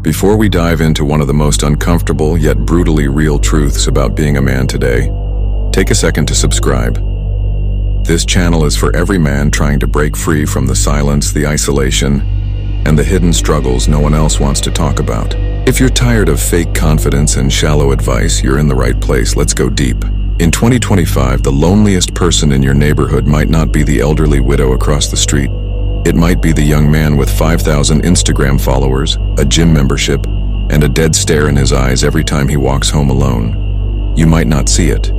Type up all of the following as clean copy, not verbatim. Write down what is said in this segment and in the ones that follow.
Before we dive into one of the most uncomfortable yet brutally real truths about being a man today, take a second to subscribe. This channel is for every man trying to break free from the silence, the isolation, and the hidden struggles no one else wants to talk about. If you're tired of fake confidence and shallow advice, you're in the right place. Let's go deep. In 2025, the loneliest person in your neighborhood might not be the elderly widow across the street. It might be the young man with 5,000 Instagram followers, a gym membership, and a dead stare in his eyes every time he walks home alone. You might not see it.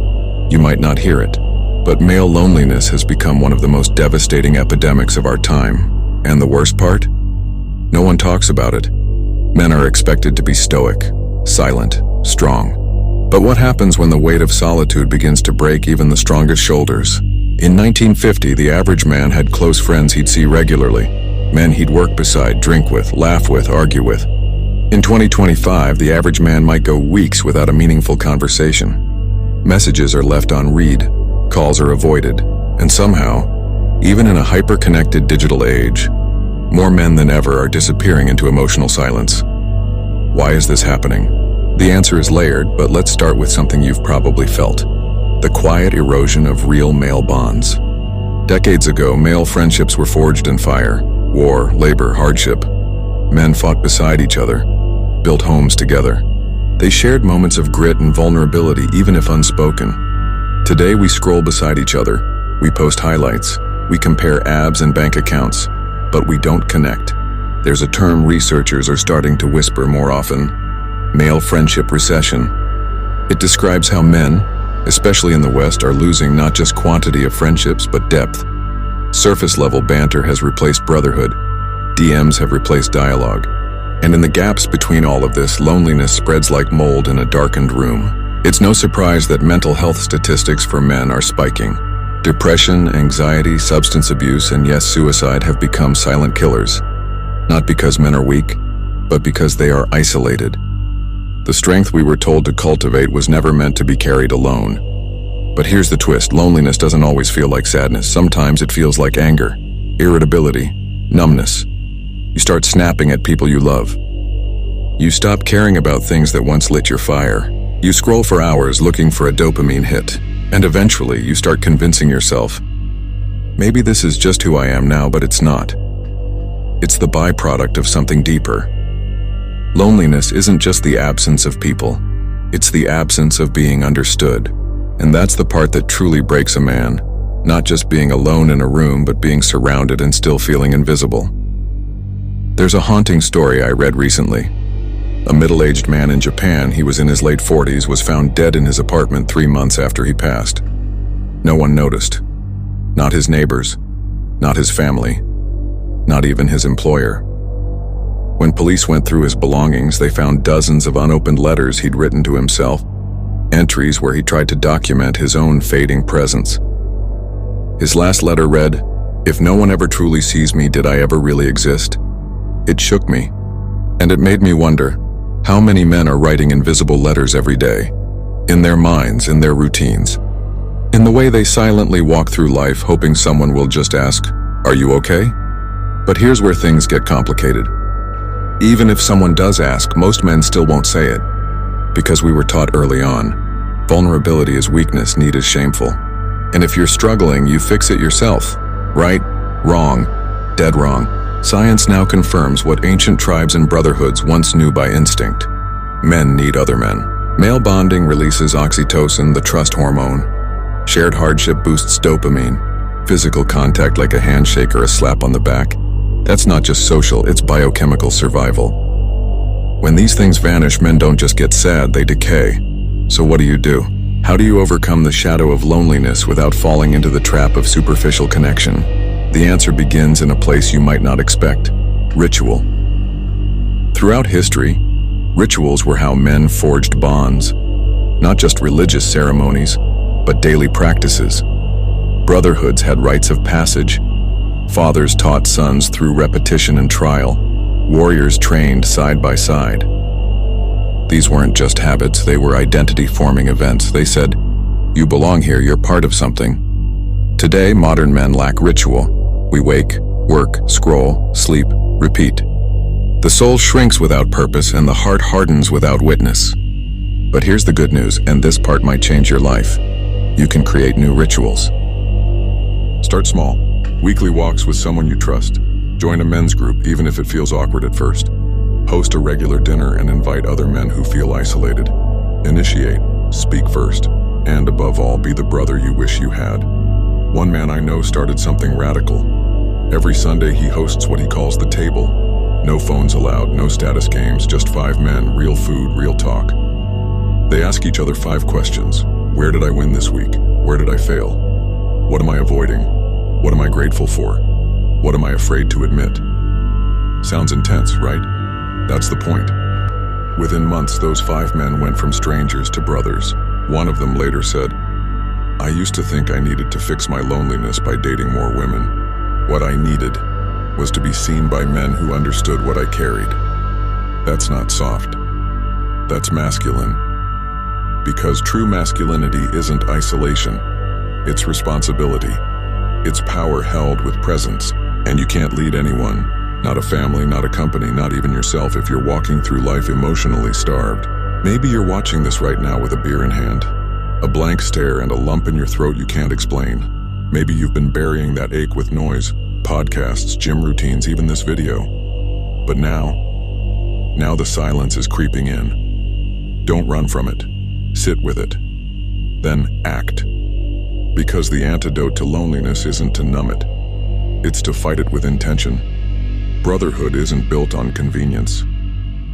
You might not hear it. But male loneliness has become one of the most devastating epidemics of our time. And the worst part? No one talks about it. Men are expected to be stoic, silent, strong. But what happens when the weight of solitude begins to break even the strongest shoulders? In 1950, the average man had close friends he'd see regularly, men he'd work beside, drink with, laugh with, argue with. In 2025, the average man might go weeks without a meaningful conversation. Messages are left unread, calls are avoided, and somehow, even in a hyper-connected digital age, more men than ever are disappearing into emotional silence. Why is this happening? The answer is layered, but let's start with something you've probably felt. The quiet erosion of real male bonds. Decades ago, male friendships were forged in fire, war, labor, hardship. Men fought beside each other, built homes together. They shared moments of grit and vulnerability, even if unspoken. Today, we scroll beside each other, we post highlights, we compare abs and bank accounts, but we don't connect. There's a term researchers are starting to whisper more often: male friendship recession. It describes how men, especially in the West, are losing not just quantity of friendships, but depth. Surface-level banter has replaced brotherhood. DMs have replaced dialogue. And in the gaps between all of this, loneliness spreads like mold in a darkened room. It's no surprise that mental health statistics for men are spiking. Depression, anxiety, substance abuse, and yes, suicide have become silent killers. Not because men are weak, but because they are isolated. The strength we were told to cultivate was never meant to be carried alone. But here's the twist: loneliness doesn't always feel like sadness. Sometimes it feels like anger, irritability, numbness. You start snapping at people you love. You stop caring about things that once lit your fire. You scroll for hours looking for a dopamine hit. And eventually you start convincing yourself, maybe this is just who I am now, but it's not. It's the byproduct of something deeper. Loneliness isn't just the absence of people. It's the absence of being understood. And that's the part that truly breaks a man. Not just being alone in a room, but being surrounded and still feeling invisible. There's a haunting story I read recently. A middle-aged man in Japan, he was in his late 40s, was found dead in his apartment 3 months after he passed. No one noticed. Not his neighbors, not his family, not even his employer. When police went through his belongings, they found dozens of unopened letters he'd written to himself, entries where he tried to document his own fading presence. His last letter read, "If no one ever truly sees me, did I ever really exist?" It shook me, and it made me wonder, how many men are writing invisible letters every day? In their minds, in their routines, in the way they silently walk through life, hoping someone will just ask, "Are you okay?" But here's where things get complicated. Even if someone does ask, most men still won't say it. Because we were taught early on, vulnerability is weakness, need is shameful. And if you're struggling, you fix it yourself. Right? Wrong. Dead wrong. Science now confirms what ancient tribes and brotherhoods once knew by instinct. Men need other men. Male bonding releases oxytocin, the trust hormone. Shared hardship boosts dopamine. Physical contact, like a handshake or a slap on the back, that's not just social, it's biochemical survival. When these things vanish, men don't just get sad, they decay. So what do? How do you overcome the shadow of loneliness without falling into the trap of superficial connection? The answer begins in a place you might not expect: ritual. Throughout history, rituals were how men forged bonds. Not just religious ceremonies, but daily practices. Brotherhoods had rites of passage. Fathers taught sons through repetition and trial. Warriors trained side by side. These weren't just habits, they were identity-forming events. They said, "You belong here, you're part of something." Today, modern men lack ritual. We wake, work, scroll, sleep, repeat. The soul shrinks without purpose and the heart hardens without witness. But here's the good news, and this part might change your life. You can create new rituals. Start small. Weekly walks with someone you trust. Join a men's group, even if it feels awkward at first. Host a regular dinner and invite other men who feel isolated. Initiate, speak first, and above all, be the brother you wish you had. One man I know started something radical. Every Sunday he hosts what he calls the table. No phones allowed, no status games, just 5 men, real food, real talk. They ask each other 5 questions. Where did I win this week? Where did I fail? What am I avoiding? What am I grateful for? What am I afraid to admit? Sounds intense, right? That's the point. Within months, those 5 men went from strangers to brothers. One of them later said, "I used to think I needed to fix my loneliness by dating more women. What I needed was to be seen by men who understood what I carried." That's not soft. That's masculine. Because true masculinity isn't isolation. It's responsibility. It's power held with presence. And you can't lead anyone, not a family, not a company, not even yourself, if you're walking through life emotionally starved. Maybe you're watching this right now with a beer in hand, a blank stare and a lump in your throat you can't explain. Maybe you've been burying that ache with noise, podcasts, gym routines, even this video. But now the silence is creeping in. Don't run from it. Sit with it. Then act. Because the antidote to loneliness isn't to numb it. It's to fight it with intention. Brotherhood isn't built on convenience.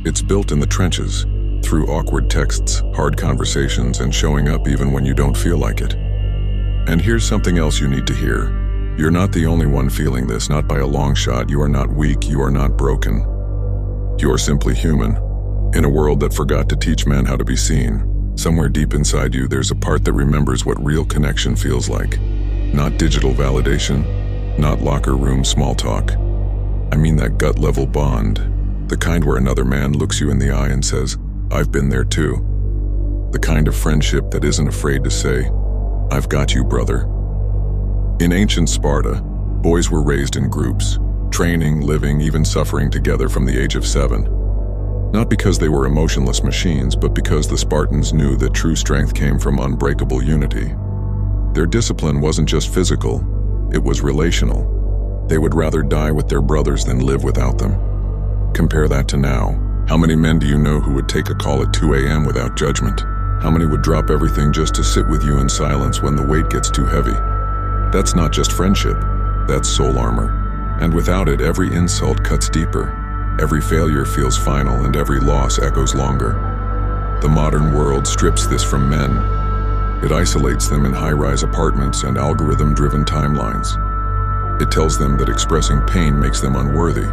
It's built in the trenches, through awkward texts, hard conversations, and showing up even when you don't feel like it. And here's something else you need to hear. You're not the only one feeling this, not by a long shot. You are not weak, you are not broken. You are simply human, in a world that forgot to teach men how to be seen. Somewhere deep inside you, there's a part that remembers what real connection feels like. Not digital validation, not locker room small talk. I mean that gut-level bond, the kind where another man looks you in the eye and says, "I've been there too." The kind of friendship that isn't afraid to say, "I've got you, brother." In ancient Sparta, boys were raised in groups, training, living, even suffering together from the age of 7. Not because they were emotionless machines, but because the Spartans knew that true strength came from unbreakable unity. Their discipline wasn't just physical, it was relational. They would rather die with their brothers than live without them. Compare that to now. How many men do you know who would take a call at 2 a.m. without judgment? How many would drop everything just to sit with you in silence when the weight gets too heavy? That's not just friendship, that's soul armor. And without it, every insult cuts deeper. Every failure feels final, and every loss echoes longer. The modern world strips this from men. It isolates them in high-rise apartments and algorithm-driven timelines. It tells them that expressing pain makes them unworthy,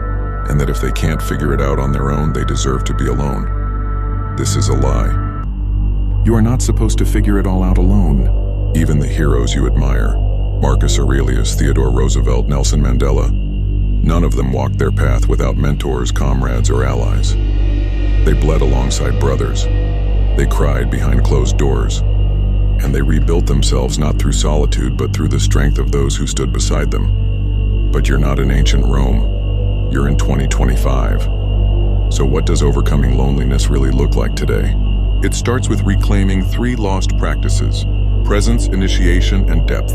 and that if they can't figure it out on their own, they deserve to be alone. This is a lie. You are not supposed to figure it all out alone. Even the heroes you admire, Marcus Aurelius, Theodore Roosevelt, Nelson Mandela, none of them walked their path without mentors, comrades, or allies. They bled alongside brothers. They cried behind closed doors. And they rebuilt themselves not through solitude, but through the strength of those who stood beside them. But you're not in ancient Rome. You're in 2025. So what does overcoming loneliness really look like today? It starts with reclaiming 3 lost practices: presence, initiation, and depth.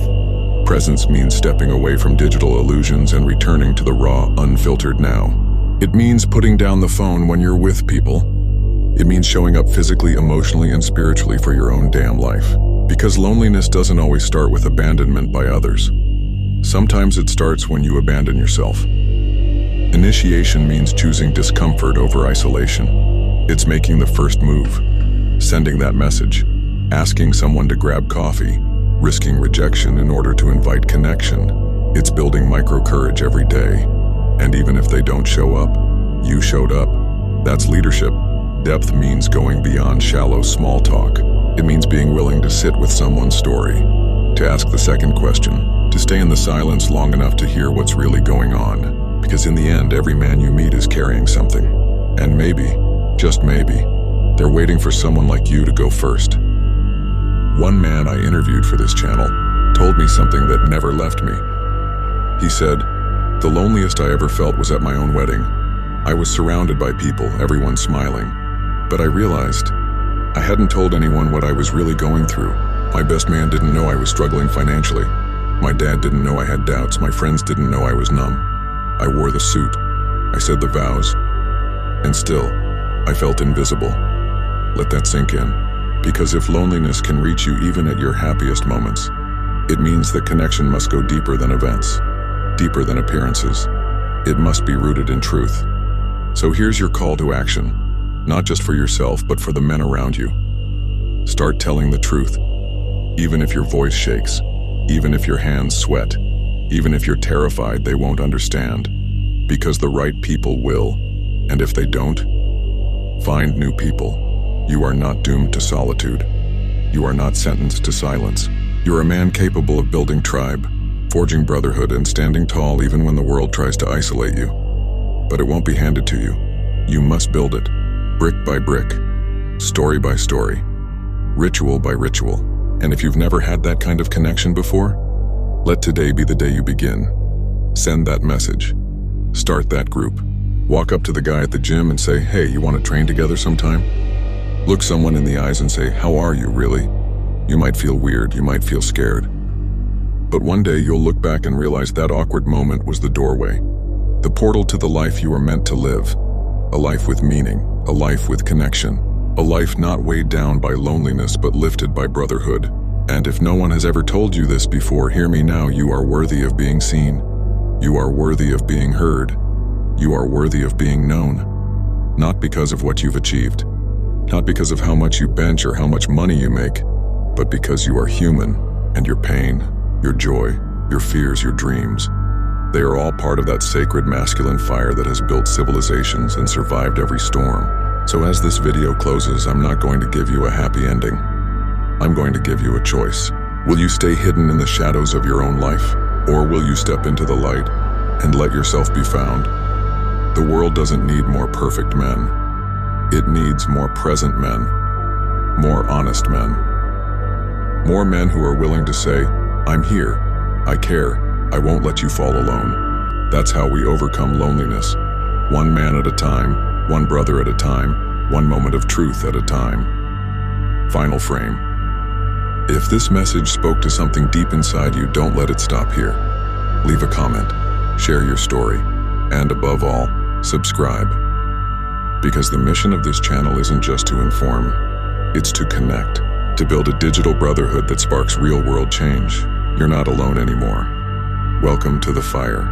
Presence means stepping away from digital illusions and returning to the raw, unfiltered now. It means putting down the phone when you're with people. It means showing up physically, emotionally, and spiritually for your own damn life. Because loneliness doesn't always start with abandonment by others. Sometimes it starts when you abandon yourself. Initiation means choosing discomfort over isolation. It's making the first move, sending that message, asking someone to grab coffee, risking rejection in order to invite connection. It's building micro-courage every day. And even if they don't show up, you showed up. That's leadership. Depth means going beyond shallow small talk. It means being willing to sit with someone's story, to ask the second question, to stay in the silence long enough to hear what's really going on. Because in the end, every man you meet is carrying something. And maybe, just maybe, they're waiting for someone like you to go first. One man I interviewed for this channel told me something that never left me. He said, "The loneliest I ever felt was at my own wedding. I was surrounded by people, everyone smiling. But I realized I hadn't told anyone what I was really going through. My best man didn't know I was struggling financially. My dad didn't know I had doubts. My friends didn't know I was numb. I wore the suit. I said the vows. And still, I felt invisible. Let that sink in. Because if loneliness can reach you even at your happiest moments, it means that connection must go deeper than events, deeper than appearances. It must be rooted in truth. So here's your call to action, not just for yourself, but for the men around you. Start telling the truth, even if your voice shakes, even if your hands sweat, even if you're terrified they won't understand, because the right people will, and if they don't, find new people. You are not doomed to solitude. You are not sentenced to silence. You're a man capable of building tribe, forging brotherhood, and standing tall even when the world tries to isolate you. But it won't be handed to you. You must build it, brick by brick, story by story, ritual by ritual. And if you've never had that kind of connection before, let today be the day you begin. Send that message. Start that group. Walk up to the guy at the gym and say, "Hey, you want to train together sometime?" Look someone in the eyes and say, "How are you, really?" You might feel weird, you might feel scared. But one day you'll look back and realize that awkward moment was the doorway. The portal to the life you were meant to live. A life with meaning, a life with connection, a life not weighed down by loneliness but lifted by brotherhood. And if no one has ever told you this before, hear me now. You are worthy of being seen. You are worthy of being heard. You are worthy of being known. Not because of what you've achieved, not because of how much you bench or how much money you make, but because you are human, and your pain, your joy, your fears, your dreams, they are all part of that sacred masculine fire that has built civilizations and survived every storm. So as this video closes, I'm not going to give you a happy ending. I'm going to give you a choice. Will you stay hidden in the shadows of your own life? Or will you step into the light and let yourself be found? The world doesn't need more perfect men. It needs more present men, more honest men, more men who are willing to say, "I'm here, I care, I won't let you fall alone." That's how we overcome loneliness. One man at a time, one brother at a time, one moment of truth at a time. Final frame. If this message spoke to something deep inside you, don't let it stop here. Leave a comment, share your story, and above all, subscribe. Because the mission of this channel isn't just to inform, it's to connect, to build a digital brotherhood that sparks real-world change. You're not alone anymore. Welcome to the fire.